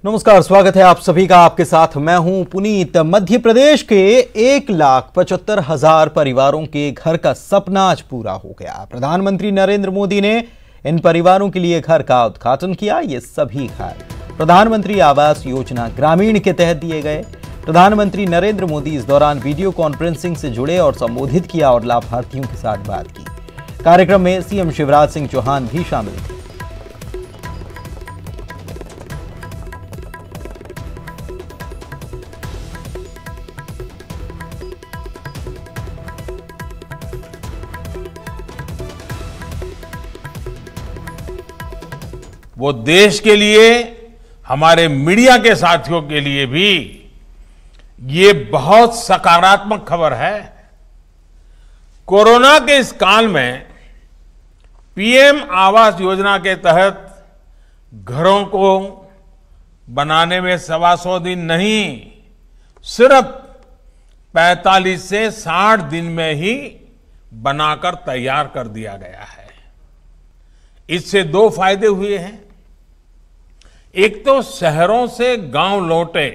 नमस्कार, स्वागत है आप सभी का। आपके साथ मैं हूं पुनीत। मध्य प्रदेश के 1,75,000 परिवारों के घर का सपना आज पूरा हो गया। प्रधानमंत्री नरेंद्र मोदी ने इन परिवारों के लिए घर का उद्घाटन किया। ये सभी घर प्रधानमंत्री आवास योजना ग्रामीण के तहत दिए गए। प्रधानमंत्री नरेंद्र मोदी इस दौरान वीडियो कॉन्फ्रेंसिंग से जुड़े और संबोधित किया और लाभार्थियों के साथ बात की। कार्यक्रम में सीएम शिवराज सिंह चौहान भी शामिल थे। वो देश के लिए, हमारे मीडिया के साथियों के लिए भी ये बहुत सकारात्मक खबर है। कोरोना के इस काल में पीएम आवास योजना के तहत घरों को बनाने में 125 दिन नहीं, सिर्फ 45 से 60 दिन में ही बनाकर तैयार कर दिया गया है। इससे दो फायदे हुए हैं। एक तो शहरों से गांव लौटे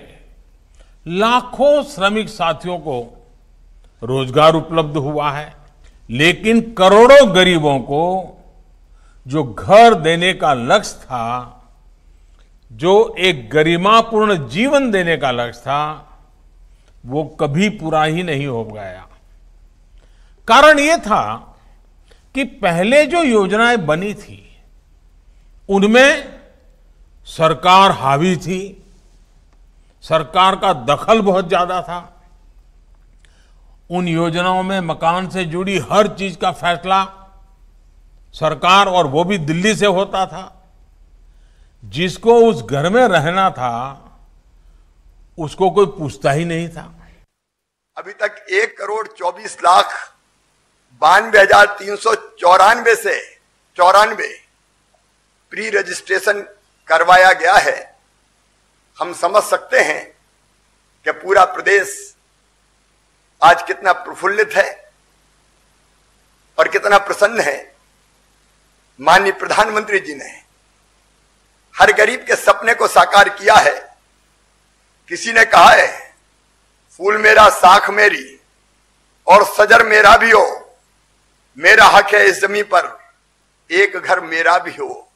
लाखों श्रमिक साथियों को रोजगार उपलब्ध हुआ है, लेकिन करोड़ों गरीबों को जो घर देने का लक्ष्य था, जो एक गरिमापूर्ण जीवन देने का लक्ष्य था, वो कभी पूरा ही नहीं हो गया। कारण ये था कि पहले जो योजनाएं बनी थी उनमें सरकार हावी थी, सरकार का दखल बहुत ज्यादा था। उन योजनाओं में मकान से जुड़ी हर चीज का फैसला सरकार, और वो भी दिल्ली से होता था। जिसको उस घर में रहना था उसको कोई पूछता ही नहीं था। अभी तक 1,24,92,394 से 94 प्री रजिस्ट्रेशन करवाया गया है। हम समझ सकते हैं कि पूरा प्रदेश आज कितना प्रफुल्लित है और कितना प्रसन्न है। माननीय प्रधानमंत्री जी ने हर गरीब के सपने को साकार किया है। किसी ने कहा है, फूल मेरा साख मेरी और सजर मेरा भी हो, मेरा हक है इस जमीन पर एक घर मेरा भी हो।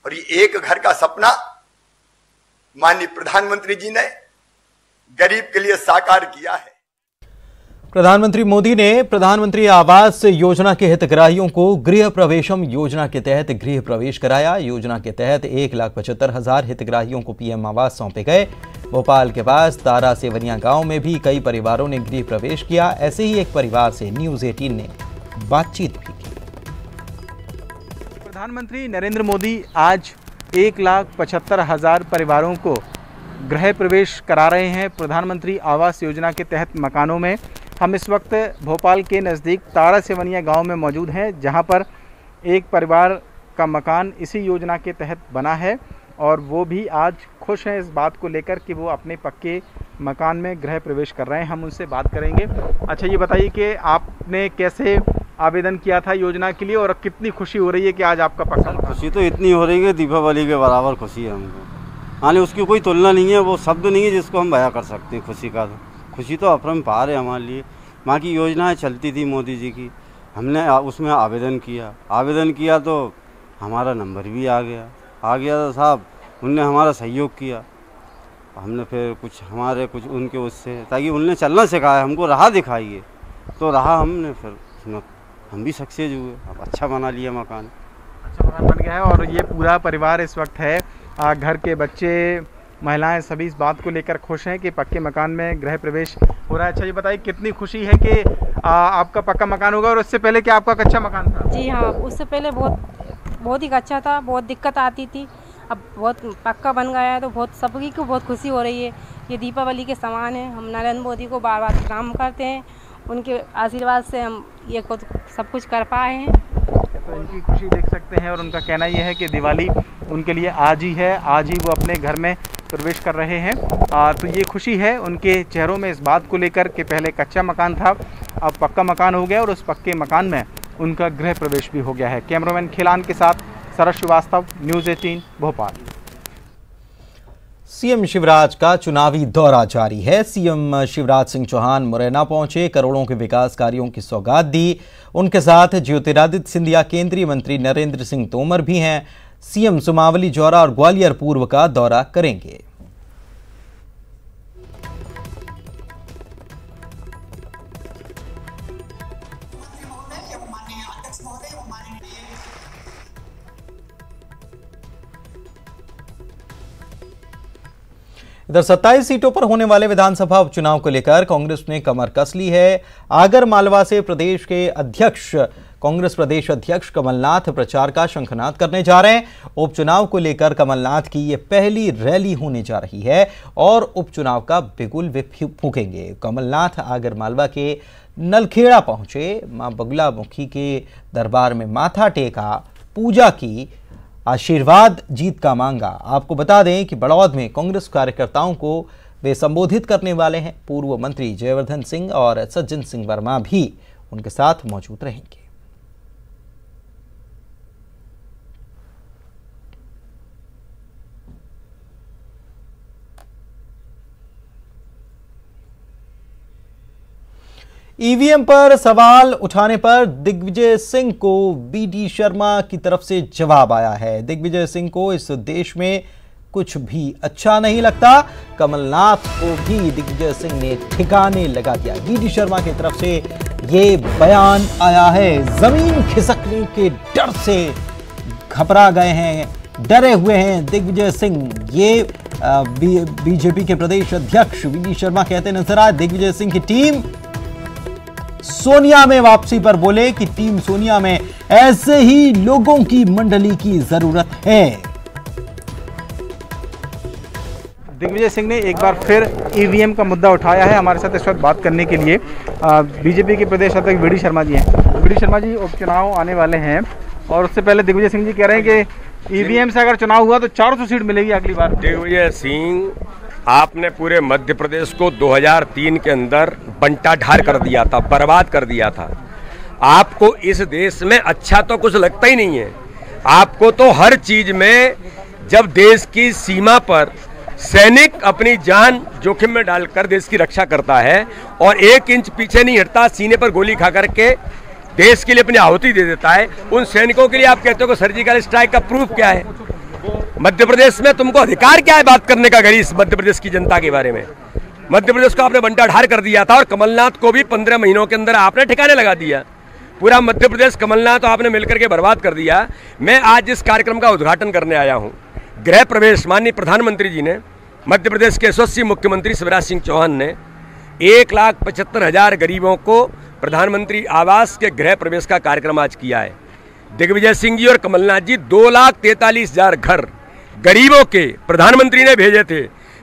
और ये एक घर का सपना माननीय प्रधानमंत्री जी ने गरीब के लिए साकार किया है। प्रधानमंत्री मोदी ने प्रधानमंत्री आवास योजना के हितग्राहियों को गृह प्रवेशम योजना के तहत गृह प्रवेश कराया। योजना के तहत 1,75,000 हितग्राहियों को पीएम आवास सौंपे गए। भोपाल के पास तारा सेवनिया गांव में भी कई परिवारों ने गृह प्रवेश किया। ऐसे ही एक परिवार से न्यूज 18 ने बातचीत भी की। प्रधानमंत्री नरेंद्र मोदी आज 1,75,000 परिवारों को गृह प्रवेश करा रहे हैं प्रधानमंत्री आवास योजना के तहत मकानों में। हम इस वक्त भोपाल के नज़दीक तारा सेवनिया गांव में मौजूद हैं, जहां पर एक परिवार का मकान इसी योजना के तहत बना है और वो भी आज खुश हैं इस बात को लेकर कि वो अपने पक्के मकान में गृह प्रवेश कर रहे हैं। हम उनसे बात करेंगे। अच्छा, ये बताइए कि आपने कैसे आवेदन किया था योजना के लिए और कितनी खुशी हो रही है कि आज आपका पक्का मकान? खुशी तो इतनी हो रही है, दीपावली के बराबर खुशी है हमको। हाँ, उसकी कोई तुलना नहीं है, वो शब्द नहीं है जिसको हम बयां कर सकते हैं। खुशी का खुशी तो अपरंपार है हमारे लिए। वहाँ की योजनाएं चलती थी मोदी जी की, हमने उसमें आवेदन किया तो हमारा नंबर भी आ गया तो साहब उनने हमारा सहयोग किया। हमने फिर कुछ उनके उससे, ताकि उनने चलना सिखाया हमको, राह दिखाई है तो राह हमने फिर उसमें हम भी सक्सेस हुए। अब अच्छा बना लिया मकान, अच्छा मकान बन गया है। और ये पूरा परिवार इस वक्त है, घर के बच्चे, महिलाएं सभी इस बात को लेकर खुश हैं कि पक्के मकान में गृह प्रवेश हो रहा है। अच्छा, ये बताइए कितनी खुशी है कि आपका पक्का मकान होगा। और उससे पहले क्या आपका कच्चा मकान था? जी हाँ, उससे पहले बहुत ही कच्चा था, बहुत दिक्कत आती थी। अब बहुत पक्का बन गया है तो बहुत सभी को बहुत खुशी हो रही है। ये दीपावली के समान है। हम नरेंद्र मोदी को बार बार प्रणाम करते हैं, उनके आशीर्वाद से हम ये खुद सब कुछ कर पाए हैं। तो इनकी खुशी देख सकते हैं और उनका कहना ये है कि दिवाली उनके लिए आज ही है, आज ही वो अपने घर में प्रवेश कर रहे हैं। तो ये खुशी है उनके चेहरों में इस बात को लेकर कि पहले कच्चा मकान था, अब पक्का मकान हो गया और उस पक्के मकान में उनका गृह प्रवेश भी हो गया है। कैमरामैन खिलान के साथ सरस श्रीवास्तव, न्यूज़ 18 भोपाल। सीएम शिवराज का चुनावी दौरा जारी है। सीएम शिवराज सिंह चौहान मुरैना पहुंचे, करोड़ों के विकास कार्यों की सौगात दी। उनके साथ ज्योतिरादित्य सिंधिया, केंद्रीय मंत्री नरेंद्र सिंह तोमर भी हैं। सीएम सुमावली, जौरा और ग्वालियर पूर्व का दौरा करेंगे। इधर 27 सीटों पर होने वाले विधानसभा उपचुनाव को लेकर कांग्रेस ने कमर कस ली है। आगर मालवा से प्रदेश के अध्यक्ष, कांग्रेस प्रदेश अध्यक्ष कमलनाथ प्रचार का शंखनाद करने जा रहे हैं। उपचुनाव को लेकर कमलनाथ की ये पहली रैली होने जा रही है और उपचुनाव का बिगुल वे फूंकेंगे। कमलनाथ आगर मालवा के नलखेड़ा पहुंचे, मां बगुलामुखी के दरबार में माथा टेका, पूजा की, आशीर्वाद जीत का मांगा। आपको बता दें कि बड़ौद में कांग्रेस कार्यकर्ताओं को वे संबोधित करने वाले हैं। पूर्व मंत्री जयवर्धन सिंह और सज्जन सिंह वर्मा भी उनके साथ मौजूद रहेंगे। ईवीएम पर सवाल उठाने पर दिग्विजय सिंह को बीडी शर्मा की तरफ से जवाब आया है। दिग्विजय सिंह को इस देश में कुछ भी अच्छा नहीं लगता। कमलनाथ को भी दिग्विजय सिंह ने ठिकाने लगा दिया। बीडी शर्मा की तरफ से ये बयान आया है। जमीन खिसकने के डर से घबरा गए हैं, डरे हुए हैं दिग्विजय सिंह। ये बीजेपी के प्रदेश अध्यक्ष बीडी शर्मा कहते नजर आए। दिग्विजय सिंह की टीम सोनिया में वापसी पर बोले कि टीम सोनिया में ऐसे ही लोगों की मंडली की जरूरत है। दिग्विजय सिंह ने एक बार फिर ईवीएम का मुद्दा उठाया है। हमारे साथ इस वक्त बात करने के लिए बीजेपी के प्रदेश अध्यक्ष बीडी शर्मा जी हैं। बीडी शर्मा जी, उपचुनाव आने वाले हैं और उससे पहले दिग्विजय सिंह जी कह रहे हैं कि ईवीएम से अगर चुनाव हुआ तो 400 सीट मिलेगी अगली बार। दिग्विजय सिंह, आपने पूरे मध्य प्रदेश को 2003 के अंदर बंटा ढार कर दिया था, बर्बाद कर दिया था। आपको इस देश में अच्छा तो कुछ लगता ही नहीं है। आपको तो हर चीज में, जब देश की सीमा पर सैनिक अपनी जान जोखिम में डालकर देश की रक्षा करता है और 1 इंच पीछे नहीं हटता, सीने पर गोली खा करके देश के लिए अपनी आहुति दे देता है, उन सैनिकों के लिए आप कहते हो कि सर्जिकल स्ट्राइक का प्रूफ क्या है? मध्य प्रदेश में तुमको अधिकार क्या है बात करने का? गरीब मध्य प्रदेश की जनता के बारे में। मध्य प्रदेश को आपने बंटा ढार कर दिया था और कमलनाथ को भी 15 महीनों के अंदर आपने ठिकाने लगा दिया। पूरा मध्य प्रदेश कमलनाथ तो आपने मिलकर के बर्बाद कर दिया। मैं आज इस कार्यक्रम का उद्घाटन करने आया हूँ। गृह प्रवेश माननीय प्रधानमंत्री जी ने, मध्य प्रदेश के यशस्वी मुख्यमंत्री शिवराज सिंह चौहान ने 1,75,000 गरीबों को प्रधानमंत्री आवास के गृह प्रवेश का कार्यक्रम आज किया है। दिग्विजय सिंह जी और कमलनाथ जी 2,43,000 घर गरीबों के प्रधानमंत्री ने भेजे थे।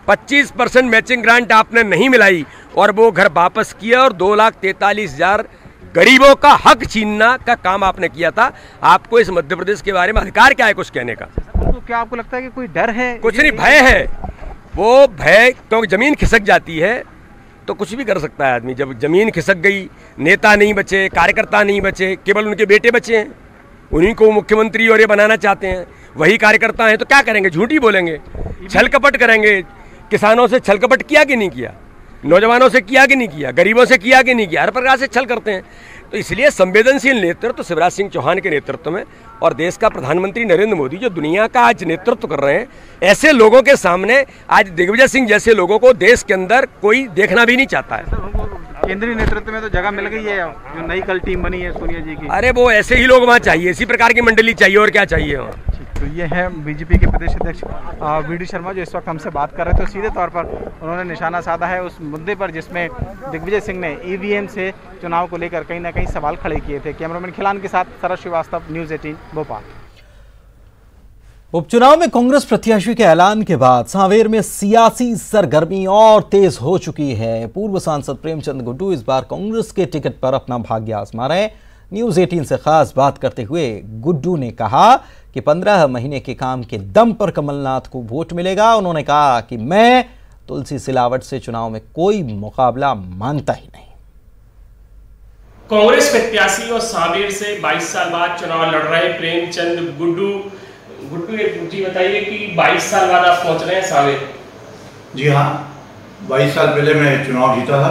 25% मैचिंग ग्रांट आपने नहीं मिलाई और वो घर वापस किया और 2,43,000 गरीबों का हक छीनना का काम आपने किया था। आपको इस मध्य प्रदेश के बारे में अधिकार क्या है कुछ कहने का? तो क्या आपको लगता है कि कोई डर है? कुछ नहीं, भय है। वो भय, क्योंकि जमीन खिसक जाती है तो कुछ भी कर सकता है आदमी। जब जमीन खिसक गई, नेता नहीं बचे, कार्यकर्ता नहीं बचे, केवल उनके बेटे बचे हैं, उन्हीं को मुख्यमंत्री और ये बनाना चाहते हैं, वही कार्यकर्ता हैं, तो क्या करेंगे? झूठ ही बोलेंगे, छल कपट करेंगे। किसानों से छल कपट किया कि नहीं किया? नौजवानों से किया कि नहीं किया? गरीबों से किया कि नहीं किया? हर प्रकार से छल करते हैं। तो इसलिए संवेदनशील नेतृत्व तो शिवराज सिंह चौहान के नेतृत्व में और देश का प्रधानमंत्री नरेंद्र मोदी जो दुनिया का आज नेतृत्व कर रहे हैं, ऐसे लोगों के सामने आज दिग्विजय सिंह जैसे लोगों को देश के अंदर कोई देखना भी नहीं चाहता है। केंद्रीय नेतृत्व में तो जगह मिल गई है, जो नई कल टीम बनी है सोनिया जी की। अरे वो ऐसे ही लोग वहाँ चाहिए, इसी प्रकार की मंडली चाहिए, और क्या चाहिए वहाँ। तो ये है बीजेपी के प्रदेश अध्यक्ष बीडी शर्मा जो इस वक्त हमसे बात कर रहे थे। तो सीधे तौर पर उन्होंने निशाना साधा है उस मुद्दे पर जिसमें दिग्विजय सिंह ने ईवीएम से चुनाव को लेकर कहीं ना कहीं सवाल खड़े किए थे। कैमरामैन खिलान के साथ शरद श्रीवास्तव, न्यूज़ 18 भोपाल। उपचुनाव में कांग्रेस प्रत्याशी के ऐलान के बाद सांवेर में सियासी सरगर्मी और तेज हो चुकी है। पूर्व सांसद प्रेमचंद गुड्डू इस बार कांग्रेस के टिकट पर अपना भाग्य आजमा रहे। न्यूज़ 18 से खास बात करते हुए गुड्डू ने कहा कि 15 महीने के काम के दम पर कमलनाथ को वोट मिलेगा। उन्होंने कहा कि मैं तुलसी सिलावट से चुनाव में कोई मुकाबला मानता ही नहीं। कांग्रेस प्रत्याशी और सांवेर से 22 साल बाद चुनाव लड़ रहे प्रेमचंद गुड्डू, एक जी बताइए कि 22 साल बाद आप पहुंच रहे हैं सांवेर, जी हाँ, 22 साल पहले मैं चुनाव जीता था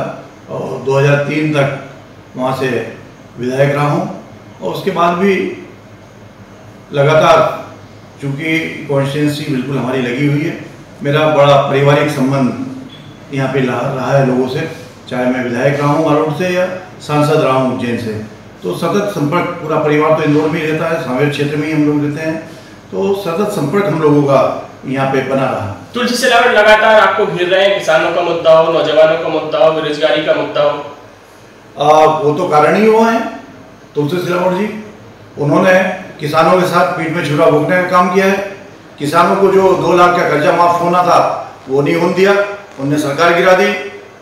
और 2003 तक वहाँ से विधायक रहा हूँ और उसके बाद भी लगातार, चूँकि कॉन्स्टिट्यूंसी बिल्कुल हमारी लगी हुई है, मेरा बड़ा पारिवारिक संबंध यहाँ पे रहा है लोगों से, चाहे मैं विधायक रहा हूँ मारोड से या सांसद रहा हूँ उज्जैन से। तो सतत संपर्क, पूरा परिवार तो इंदौर में ही रहता है, सांवेर क्षेत्र में ही हम लोग रहते हैं, तो सतत संपर्क हम लोगों का यहाँ पे बना रहा। तुलसी सिलावट लगातार आपको घेर रहे हैं, किसानों का मुद्दा हो, नौजवानों का मुद्दा हो, बेरोजगारी का मुद्दा हो। वो तो कारण ही हुआ है तुलसी सिलावट जी। उन्होंने किसानों के साथ पीठ में छुरा भोंकने का काम किया है। किसानों को जो 2 लाख का कर्जा माफ होना था वो नहीं होने दिया, उनने सरकार गिरा दी।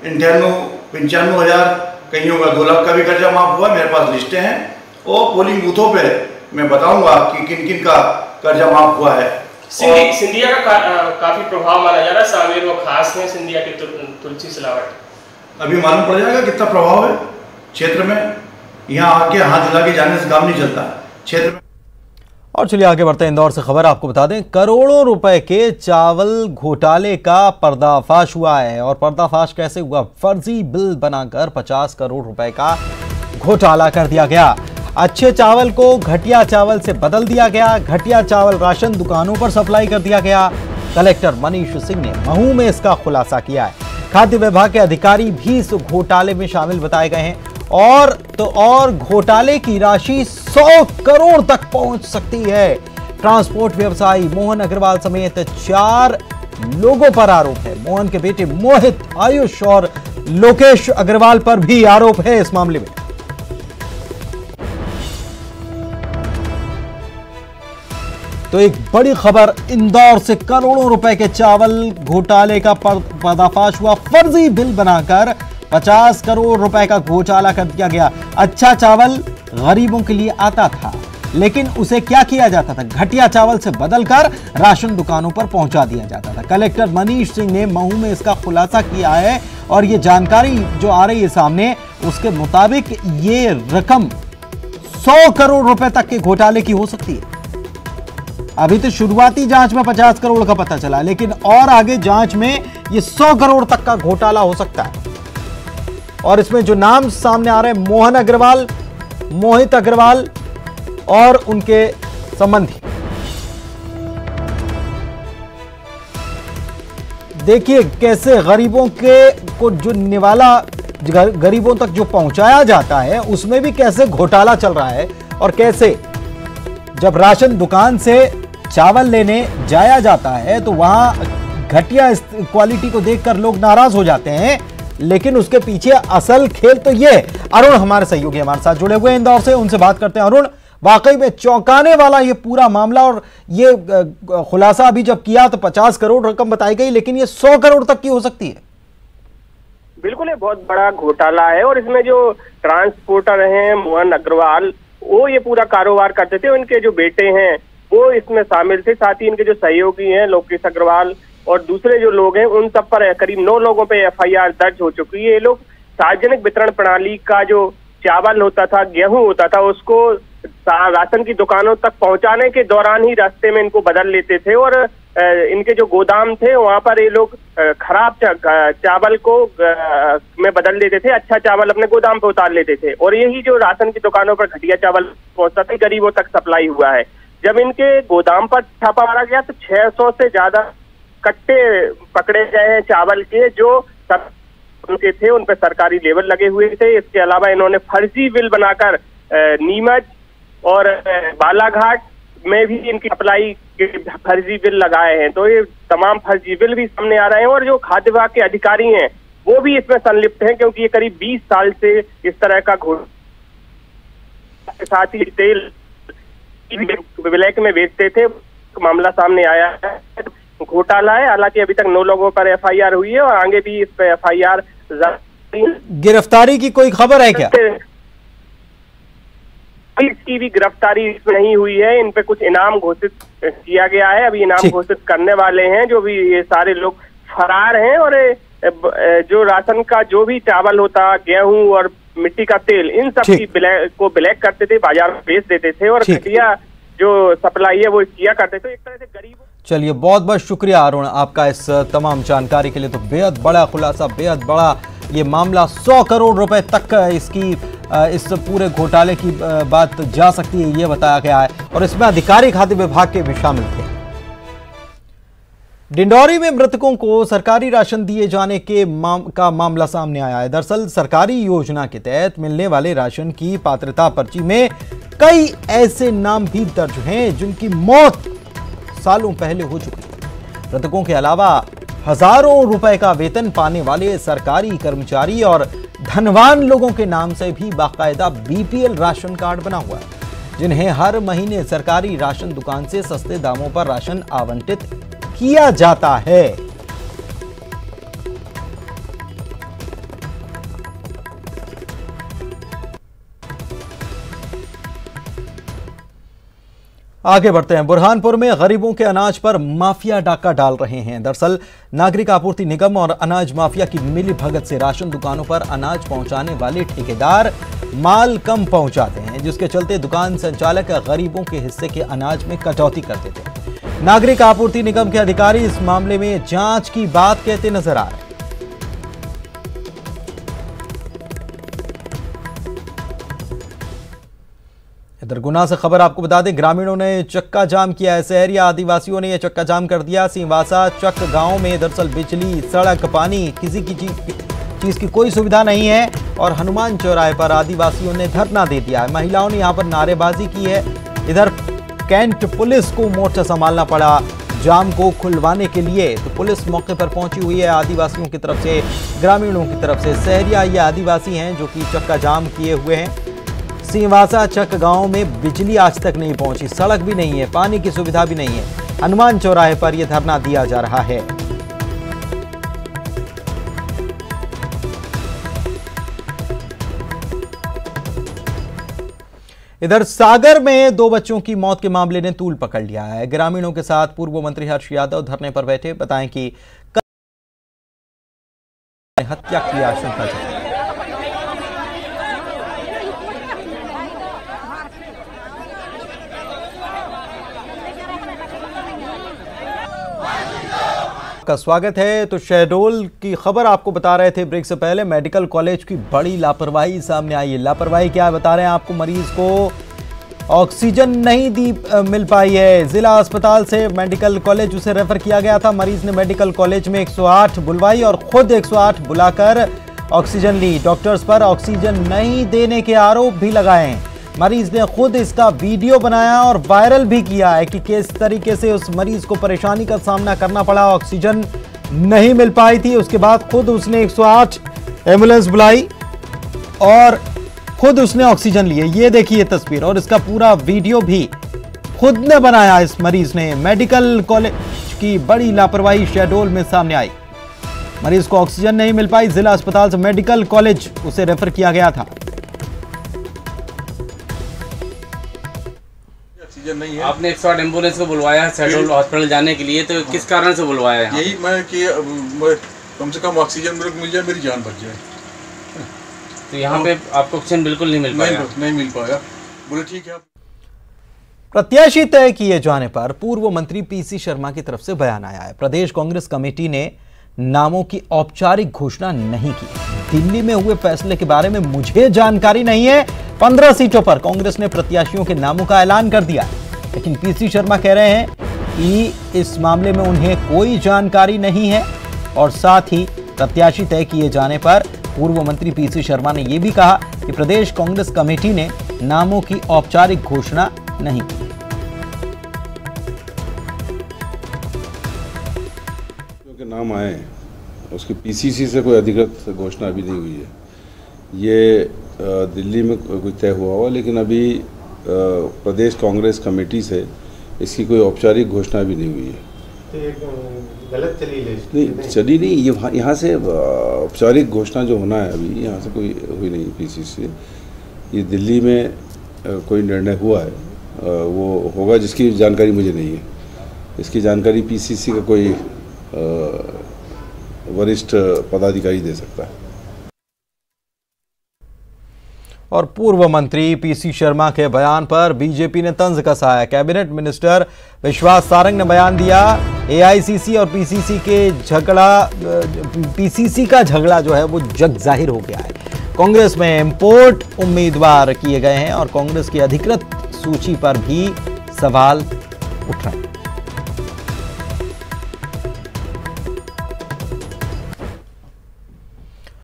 95 हज़ार, कईयों का 2 लाख का भी कर्जा माफ हुआ। मेरे पास लिस्टें हैं और पोलिंग बूथों पे मैं बताऊंगा कि किन किन का कर्जा माफ हुआ है। सिंधिया का काफी प्रभाव माना जा रहा है, सांवेर वो खास है सिंधिया की तुलसी सिलावट। अभी मालूम पड़ जाएगा कितना प्रभाव है क्षेत्र में। यहाँ आके हाथ हिला के जाने से काम नहीं चलता क्षेत्र में। और चलिए आगे बढ़ते हैं। इंदौर से खबर आपको बता दें, करोड़ों रुपए के चावल घोटाले का पर्दाफाश हुआ है। और पर्दाफाश कैसे हुआ? फर्जी बिल बनाकर 50 करोड़ रुपए का घोटाला कर दिया गया। अच्छे चावल को घटिया चावल से बदल दिया गया। घटिया चावल राशन दुकानों पर सप्लाई कर दिया गया। कलेक्टर मनीष सिंह ने महू में इसका खुलासा किया है। खाद्य विभाग के अधिकारी भी इस घोटाले में शामिल बताए गए हैं। और घोटाले की राशि 100 करोड़ तक पहुंच सकती है। ट्रांसपोर्ट व्यवसायी मोहन अग्रवाल समेत 4 लोगों पर आरोप है। मोहन के बेटे मोहित, आयुष और लोकेश अग्रवाल पर भी आरोप है इस मामले में। तो एक बड़ी खबर इंदौर से, करोड़ों रुपए के चावल घोटाले का पर्दाफाश हुआ। फर्जी बिल बनाकर 50 करोड़ रुपए का घोटाला कर दिया गया। अच्छा चावल गरीबों के लिए आता था, लेकिन उसे क्या किया जाता था? घटिया चावल से बदलकर राशन दुकानों पर पहुंचा दिया जाता था। कलेक्टर मनीष सिंह ने महू में इसका खुलासा किया है और ये जानकारी जो आ रही है सामने, उसके मुताबिक ये रकम 100 करोड़ रुपए तक के घोटाले की हो सकती है। अभी तो शुरुआती जांच में 50 करोड़ का पता चला, लेकिन और आगे जांच में ये 100 करोड़ तक का घोटाला हो सकता है। और इसमें जो नाम सामने आ रहे हैं, मोहन अग्रवाल, मोहित अग्रवाल और उनके संबंधी। देखिए कैसे गरीबों के को जो निवाला गरीबों तक जो पहुंचाया जाता है, उसमें भी कैसे घोटाला चल रहा है। और कैसे जब राशन दुकान से चावल लेने जाया जाता है तो वहां घटिया क्वालिटी को देखकर लोग नाराज हो जाते हैं, लेकिन उसके पीछे असल खेल तो ये। अरुण हमारे सहयोगी हमारे साथ जुड़े हुए हैं इंदौर से, उनसे बात करते हैं। अरुण, वाकई में चौंकाने वाला ये पूरा मामला, और ये खुलासा अभी जब किया तो 50 करोड़ रकम बताई गई, लेकिन ये 100 करोड़ तक की हो सकती है। बिल्कुल, ये बहुत बड़ा घोटाला है। और इसमें जो ट्रांसपोर्टर हैं मोहन अग्रवाल, वो ये पूरा कारोबार करते थे। उनके जो बेटे हैं वो इसमें शामिल थे। साथ ही इनके जो सहयोगी हैं लोकेश अग्रवाल और दूसरे जो लोग हैं, उन सब पर करीब 9 लोगों पे FIR दर्ज हो चुकी है। ये लोग सार्वजनिक वितरण प्रणाली का जो चावल होता था, गेहूं होता था, उसको राशन की दुकानों तक पहुंचाने के दौरान ही रास्ते में इनको बदल लेते थे। और इनके जो गोदाम थे वहां पर ये लोग खराब चावल को में बदल देते थे, अच्छा चावल अपने गोदाम पे उतार लेते थे। और यही जो राशन की दुकानों पर घटिया चावल पहुंचता था, गरीबों तक सप्लाई हुआ है। जब इनके गोदाम पर छापा मारा गया तो 600 से ज्यादा कट्टे पकड़े गए हैं चावल के, जो सब उनके थे, उन पर सरकारी लेबल लगे हुए थे। इसके अलावा इन्होंने फर्जी बिल बनाकर नीमच और बालाघाट में भी इनकी सप्लाई के फर्जी बिल लगाए हैं। तो ये तमाम फर्जी बिल भी सामने आ रहे हैं। और जो खाद्य विभाग के अधिकारी हैं वो भी इसमें संलिप्त हैं, क्योंकि ये करीब 20 साल से इस तरह का घोटाला के साथ ही तेल ब्लैक में बेचते थे। मामला सामने आया है, घोटाला है। हालांकि अभी तक 9 लोगों पर FIR हुई है और आगे भी इस पर FIR। गिरफ्तारी की कोई खबर है क्या? इसकी भी गिरफ्तारी नहीं हुई है। इन पे कुछ इनाम घोषित किया गया है, अभी इनाम घोषित करने वाले हैं। जो भी ये सारे लोग फरार हैं। और जो राशन का जो भी चावल होता, गेहूं और मिट्टी का तेल, इन सब की को ब्लैक करते थे, बाजार में बेच देते थे। और घटिया जो सप्लाई है वो किया करते। तो एक तरह से गरीबों। चलिए, बहुत बहुत शुक्रिया अरुण आपका इस तमाम जानकारी के लिए। तो बेहद बड़ा खुलासा, बेहद बड़ा ये मामला, 100 करोड़ रुपए तक इसकी इस पूरे घोटाले की बात जा सकती है, ये बताया गया है। और इसमें अधिकारी खाद्य विभाग के भी शामिल थे। डिंडौरी में मृतकों को सरकारी राशन दिए जाने का मामला सामने आया है। दरअसल सरकारी योजना के तहत मिलने वाले राशन की पात्रता पर्ची में कई ऐसे नाम भी दर्ज हैं जिनकी मौत सालों पहले हो चुकी है। मृतकों के अलावा हजारों रुपए का वेतन पाने वाले सरकारी कर्मचारी और धनवान लोगों के नाम से भी बाकायदा बीपीएल राशन कार्ड बना हुआ है, जिन्हें हर महीने सरकारी राशन दुकान से सस्ते दामों पर राशन आवंटित किया जाता है। आगे बढ़ते हैं। बुरहानपुर में गरीबों के अनाज पर माफिया डाका डाल रहे हैं। दरअसल नागरिक आपूर्ति निगम और अनाज माफिया की मिली भगत से राशन दुकानों पर अनाज पहुंचाने वाले ठेकेदार माल कम पहुंचाते हैं, जिसके चलते दुकान संचालक गरीबों के हिस्से के अनाज में कटौती करते थे। नागरिक आपूर्ति निगम के अधिकारी इस मामले में जांच की बात कहते नजर आ रहे हैं। इधर गुना से खबर आपको बता दें, ग्रामीणों ने चक्का जाम किया है। शहरिया आदिवासियों ने यह चक्का जाम कर दिया। सिंहवासा चक गांव में दरअसल बिजली, सड़क, पानी, किसी की चीज की कोई सुविधा नहीं है और हनुमान चौराहे पर आदिवासियों ने धरना दे दिया है। महिलाओं ने यहां पर नारेबाजी की है। इधर कैंट पुलिस को मोर्चा संभालना पड़ा जाम को खुलवाने के लिए, तो पुलिस मौके पर पहुंची हुई है आदिवासियों की तरफ से, ग्रामीणों की तरफ से। शहरिया ये आदिवासी हैं जो कि चक्का जाम किए हुए हैं। सिंहवासा चक गांव में बिजली आज तक नहीं पहुंची, सड़क भी नहीं है, पानी की सुविधा भी नहीं है। हनुमान चौराहे पर यह धरना दिया जा रहा है। इधर सागर में 2 बच्चों की मौत के मामले ने तूल पकड़ लिया है। ग्रामीणों के साथ पूर्व मंत्री हर्ष यादव धरने पर बैठे। बताएं कि हत्या की आशंका है। का स्वागत है। तो शहडोल की खबर आपको बता रहे थे ब्रेक से पहले, मेडिकल कॉलेज की बड़ी लापरवाही सामने आई है। लापरवाही क्या बता रहे हैं आपको, मरीज को ऑक्सीजन नहीं मिल पाई है। जिला अस्पताल से मेडिकल कॉलेज उसे रेफर किया गया था। मरीज ने मेडिकल कॉलेज में 108 बुलवाई और खुद 108 बुलाकर ऑक्सीजन ली। डॉक्टर्स पर ऑक्सीजन नहीं देने के आरोप भी लगाए हैं। मरीज ने खुद इसका वीडियो बनाया और वायरल भी किया है कि किस तरीके से उस मरीज को परेशानी का सामना करना पड़ा, ऑक्सीजन नहीं मिल पाई थी। उसके बाद खुद उसने 108 एम्बुलेंस बुलाई और खुद उसने ऑक्सीजन लिए। ये देखिए तस्वीर, और इसका पूरा वीडियो भी खुद ने बनाया इस मरीज ने। मेडिकल कॉलेज की बड़ी लापरवाही शहडोल में सामने आई। मरीज को ऑक्सीजन नहीं मिल पाई, जिला अस्पताल से मेडिकल कॉलेज उसे रेफर किया गया था। नहीं है। आपने 108 एम्बुलेंस को बुलवाया है शहडोल हॉस्पिटल जाने के लिए, तो किस कारण से बुलवाया है? यही मैं कि कम से कम ऑक्सीजन मिल जाए, मेरी जान बच जाए। तो यहाँ पे आपको ऑक्सीजन बिल्कुल नहीं मिल पाया? नहीं मिल पाया। बोले ठीक है। प्रत्याशी तय किए जाने पर पूर्व मंत्री पीसी शर्मा की तरफ से बयान आया है। प्रदेश कांग्रेस कमेटी ने नामों की औपचारिक घोषणा नहीं की। दिल्ली में हुए फैसले के बारे में मुझे जानकारी नहीं है। 15 सीटों पर कांग्रेस ने प्रत्याशियों के नामों का ऐलान कर दिया, लेकिन पीसी शर्मा कह रहे हैं कि इस मामले में उन्हें कोई जानकारी नहीं है। और साथ ही प्रत्याशी तय किए जाने पर पूर्व मंत्री पीसी शर्मा ने यह भी कहा कि प्रदेश कांग्रेस कमेटी ने नामों की औपचारिक घोषणा नहीं की। नाम आए उसकी पीसीसी से कोई अधिकृत घोषणा अभी नहीं हुई है। ये दिल्ली में कुछ तय हुआ हुआ, लेकिन अभी प्रदेश कांग्रेस कमेटी से इसकी कोई औपचारिक घोषणा भी नहीं हुई है। तो गलत चली नहीं चली नहीं, ये यहाँ से औपचारिक घोषणा जो होना है अभी यहाँ से कोई हुई नहीं पीसीसी से। ये दिल्ली में कोई निर्णय हुआ है, वो होगा जिसकी जानकारी मुझे नहीं है। इसकी जानकारी पीसीसी का कोई वरिष्ठ पदाधिकारी दे सकता है। और पूर्व मंत्री पीसी शर्मा के बयान पर बीजेपी ने तंज कसा है। कैबिनेट मिनिस्टर विश्वास सारंग ने बयान दिया, एआईसीसी और पीसीसी का झगड़ा जो है वो जग जाहिर हो गया है। कांग्रेस में इंपोर्ट उम्मीदवार किए गए हैं और कांग्रेस की अधिकृत सूची पर भी सवाल उठ रहे हैं।